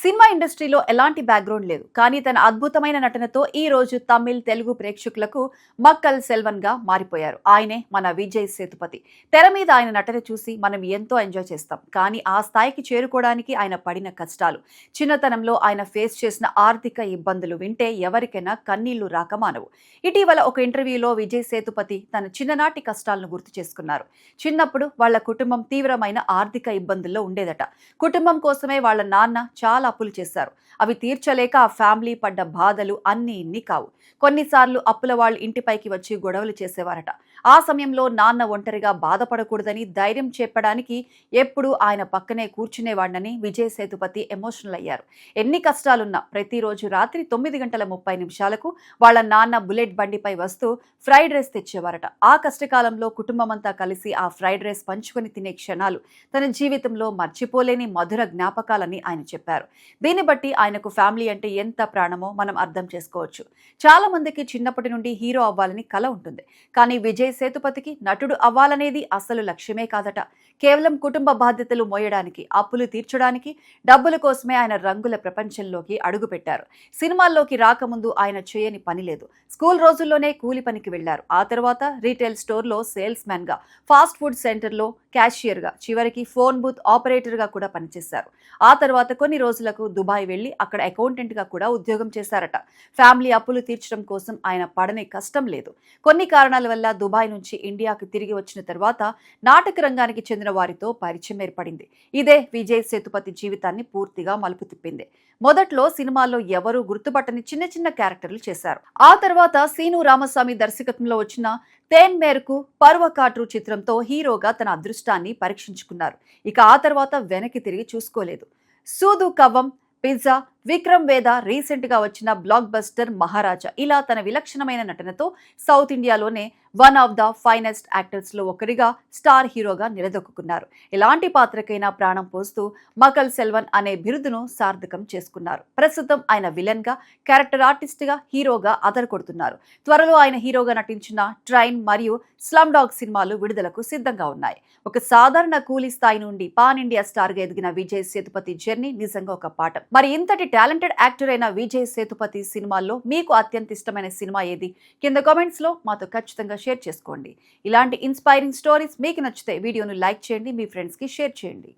Cinema ఇండస్ట్రీలో ఎలాంటి background లేదు, కానీ తన అద్భుతమైన నటనతో ఈ రోజు తమిళ్ తెలుగు ప్రేక్షకులకు మక్కల్ సెల్వన్ గా మారిపోయారు. ఆయనే మన విజయ్ సేతుపతి. తెర మీద ఆయన నటన చూసి మనం ఎంతో ఎంజాయ్ చేస్తాం, కానీ ఆ స్థాయికి చేరుకోవడానికి ఆయన పడిన కష్టాలు, చిన్నతనంలో ఆయన ఫేస్ చేసిన ఆర్థిక ఇబ్బందులు వింటే ఎవరికైనా కన్నీళ్లు రాకమానవు. ఇటీవల ఒక ఇంటర్వ్యూలో విజయ్ సేతుపతి తన చిన్ననాటి కష్టాలను గుర్తు చేసుకున్నారు. చిన్నప్పుడు వాళ్ల కుటుంబం తీవ్రమైన ఆర్థిక ఇబ్బందుల్లో ఉండేదట. కుటుంబం కోసమే వాళ్ల నాన్న చాలా అప్పులు చేశారు. అవి తీర్చలేక ఆ ఫ్యామిలీ పడ్డ బాధలు అన్ని ఇన్ని కావు. కొన్నిసార్లు అప్పుల వాళ్ళు ఇంటిపైకి వచ్చి గొడవలు చేసేవారట. ఆ సమయంలో నాన్న ఒంటరిగా బాధపడకూడదని ధైర్యం చెప్పడానికి ఎప్పుడు ఆయన పక్కనే కూర్చునేవాడినని విజయ్ సేతుపతి ఎమోషనల్ అయ్యారు. ఎన్ని కష్టాలున్నా ప్రతిరోజు రాత్రి 9:30 వాళ్ళ నాన్న బుల్లెట్ బండిపై వస్తూ ఫ్రైడ్ రైస్ తెచ్చేవారట. ఆ కష్టకాలంలో కుటుంబమంతా కలిసి ఆ ఫ్రైడ్ రైస్ పంచుకొని తినే క్షణాలు తన జీవితంలో మర్చిపోలేని మధుర జ్ఞాపకాలని ఆయన చెప్పారు. దీన్ని బట్టి ఆయనకు ఫ్యామిలీ అంటే ఎంత ప్రాణమో మనం అర్థం చేసుకోవచ్చు. చాలా మందికి చిన్నప్పటి నుండి హీరో అవ్వాలని కల ఉంటుంది, కానీ విజయ్ సేతుపతికి నటుడు అవ్వాలనేది అసలు లక్ష్యమే కాదట. కేవలం కుటుంబ బాధ్యతలు మోయడానికి, అప్పులు తీర్చడానికి, డబ్బుల కోసమే ఆయన రంగుల ప్రపంచంలోకి అడుగుపెట్టారు. సినిమాల్లోకి రాకముందు ఆయన చేయని పని లేదు. స్కూల్ రోజుల్లోనే కూలి పనికి వెళ్లారు. ఆ తర్వాత రీటైల్ స్టోర్లో సేల్స్ మ్యాన్ గా, ఫాస్ట్ ఫుడ్ సెంటర్లో క్యాషియర్ గా, చివరికి ఫోన్ బూత్ ఆపరేటర్ గా కూడా పనిచేశారు. ఆ తర్వాత కొన్ని రోజులకు దుబాయ్ వెళ్లి అక్కడ అకౌంటెంట్ గా కూడా ఉద్యోగం చేశారట. ఫ్యామిలీ అప్పులు తీర్చడం కోసం ఆయన పడని కష్టం లేదు. కొన్ని కారణాల వల్ల దుబాయ్ నుంచి ఇండియాకు తిరిగి వచ్చిన తర్వాత నాటక రంగానికి చెందిన వారితో పరిచయం ఏర్పడింది. ఇదే విజయ్ సేతుపతి జీవితాన్ని పూర్తిగా మలుపు తిప్పింది. మొదట్లో సినిమాల్లో ఎవరూ గుర్తుపట్టని చిన్న చిన్న క్యారెక్టర్లు చేశారు. ఆ తర్వాత సీను రామస్వామి దర్శకత్వంలో వచ్చిన తేన్ మేరకు పర్వకాట్రు చిత్రంతో హీరోగా తన అదృష్టాన్ని పరీక్షించుకున్నారు. ఇక ఆ తర్వాత వెనక్కి తిరిగి చూసుకోలేదు. సూదు కవ్వం, పిజ్జా, విక్రమ్ వేద, రీసెంట్ గా వచ్చిన బ్లాక్ బస్టర్ మహారాజా, ఇలా తన విలక్షణమైన నటనతో సౌత్ ఇండియాలోనే one of the finest actors లో ఒకరిగా స్టార్ హీరోగా నిలదొక్కున్నారు. ఎలాంటి పాత్రకైనా ప్రాణం పోస్తూ మకల్ సెల్వన్ అనే బిరుదును సార్థకం చేసుకున్నారు. ప్రస్తుతం ఆయన విలన్ గా, క్యారెక్టర్ ఆర్టిస్ట్ గా, హీరోగా అదరకొడుతున్నారు. త్వరలో ఆయన హీరోగా నటించిన ట్రైన్ మరియు స్లమ్ డాగ్ సినిమాలు విడుదలకు సిద్ధంగా ఉన్నాయి. ఒక సాధారణ కూలీ స్థాయి నుండి పాన్ ఇండియా స్టార్ గా ఎదిగిన విజయ్ సేతుపతి జర్నీ నిజంగా ఒక పాఠం. మరి ఇంతటి టాలెంటెడ్ యాక్టర్ అయిన విజయ్ సేతుపతి సినిమాల్లో మీకు అత్యంత ఇష్టమైన సినిమా ఏది? కింద కామెంట్స్ లో మాతో ఖచ్చితంగా షేర్ చేసుకోండి. ఇలాంటి ఇన్స్పైరింగ్ స్టోరీస్ మీకు నచ్చితే వీడియోను లైక్ చేయండి, మీ ఫ్రెండ్స్ కి షేర్ చేయండి.